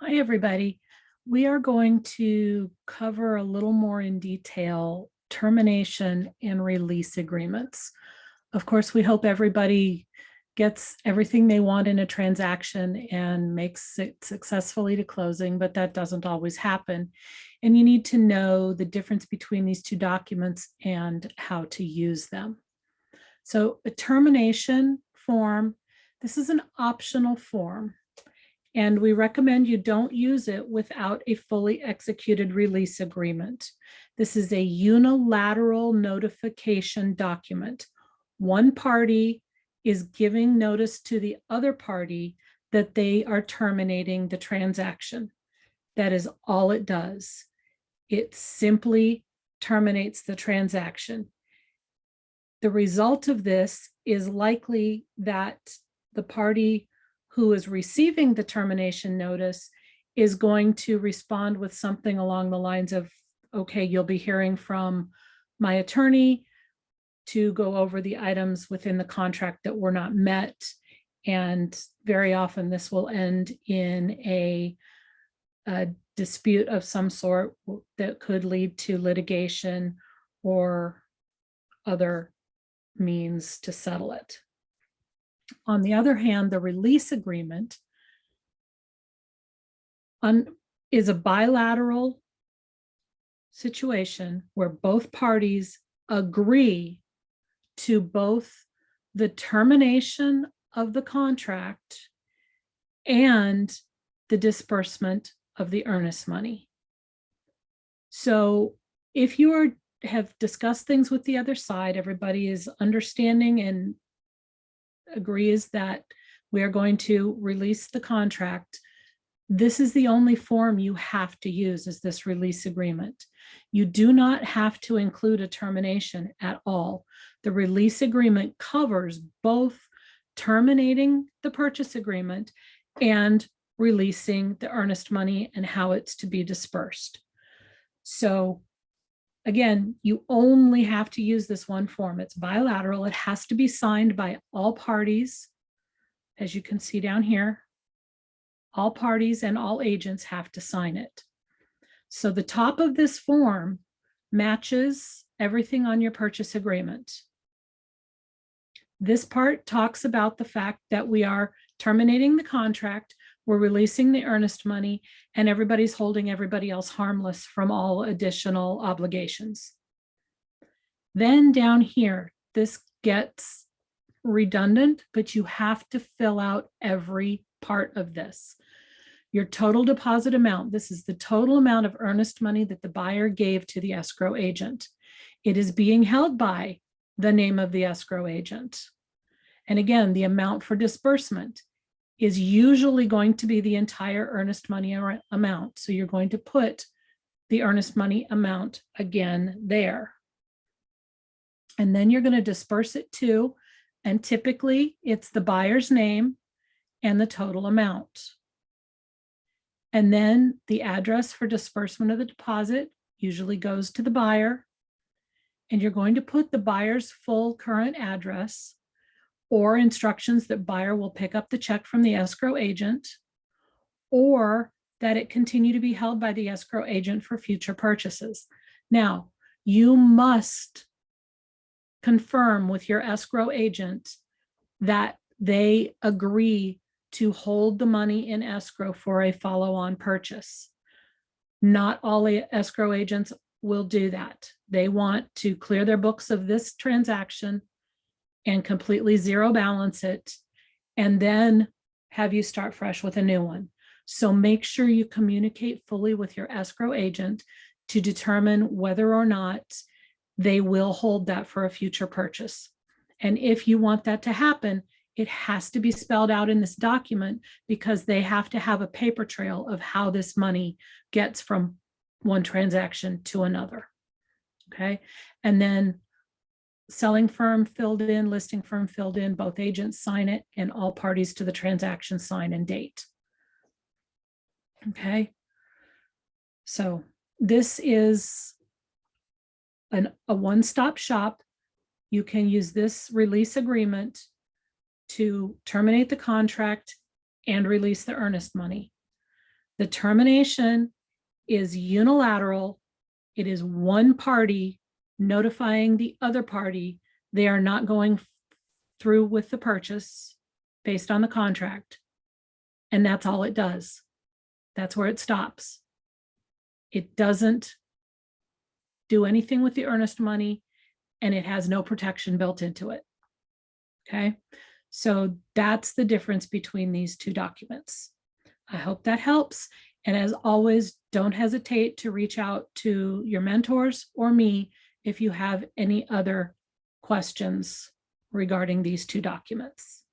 Hi, everybody. We are going to cover a little more in detail termination and release agreements. Of course, we hope everybody gets everything they want in a transaction and makes it successfully to closing, but that doesn't always happen. And you need to know the difference between these two documents and how to use them. So a termination form, this is an optional form, and we recommend you don't use it without a fully executed release agreement. This is a unilateral notification document. One party is giving notice to the other party that they are terminating the transaction. That is all it does. It simply terminates the transaction. The result of this is likely that the party who is receiving the termination notice is going to respond with something along the lines of, okay, you'll be hearing from my attorney to go over the items within the contract that were not met. And very often this will end in a dispute of some sort that could lead to litigation or other means to settle it. On the other hand, the release agreement is a bilateral situation where both parties agree to both the termination of the contract and the disbursement of the earnest money. So if you have discussed things with the other side, everybody is understanding and agrees that we are going to release the contract, this is the only form you have to use, is this release agreement. You do not have to include a termination at all. The release agreement covers both terminating the purchase agreement and releasing the earnest money and how it's to be dispersed. So again, you only have to use this one form. It's bilateral. It has to be signed by all parties. As you can see down here, all parties and all agents have to sign it. So the top of this form matches everything on your purchase agreement. This part talks about the fact that we are terminating the contract, we're releasing the earnest money, and everybody's holding everybody else harmless from all additional obligations. Then down here, this gets redundant, but you have to fill out every part of this. Your total deposit amount, this is the total amount of earnest money that the buyer gave to the escrow agent. It is being held by the name of the escrow agent. And again, the amount for disbursement is usually going to be the entire earnest money amount. So you're going to put the earnest money amount again there. And then you're going to disperse it to, and typically it's the buyer's name and the total amount. And then the address for disbursement of the deposit usually goes to the buyer. And you're going to put the buyer's full current address or instructions that buyer will pick up the check from the escrow agent, or that it continue to be held by the escrow agent for future purchases. Now, you must confirm with your escrow agent that they agree to hold the money in escrow for a follow-on purchase. Not all escrow agents will do that. They want to clear their books of this transaction and completely zero balance it, and then have you start fresh with a new one. So make sure you communicate fully with your escrow agent to determine whether or not they will hold that for a future purchase. And if you want that to happen, it has to be spelled out in this document, because they have to have a paper trail of how this money gets from one transaction to another. Okay. And then selling firm filled in, listing firm filled in, both agents sign it, and all parties to the transaction sign and date. Okay. So this is a one-stop shop. You can use this release agreement to terminate the contract and release the earnest money. The termination is unilateral. It is one party notifying the other party they are not going through with the purchase based on the contract. And that's all it does. That's where it stops. It doesn't do anything with the earnest money, and it has no protection built into it. Okay, so that's the difference between these two documents. I hope that helps. And as always, don't hesitate to reach out to your mentors or me if you have any other questions regarding these two documents.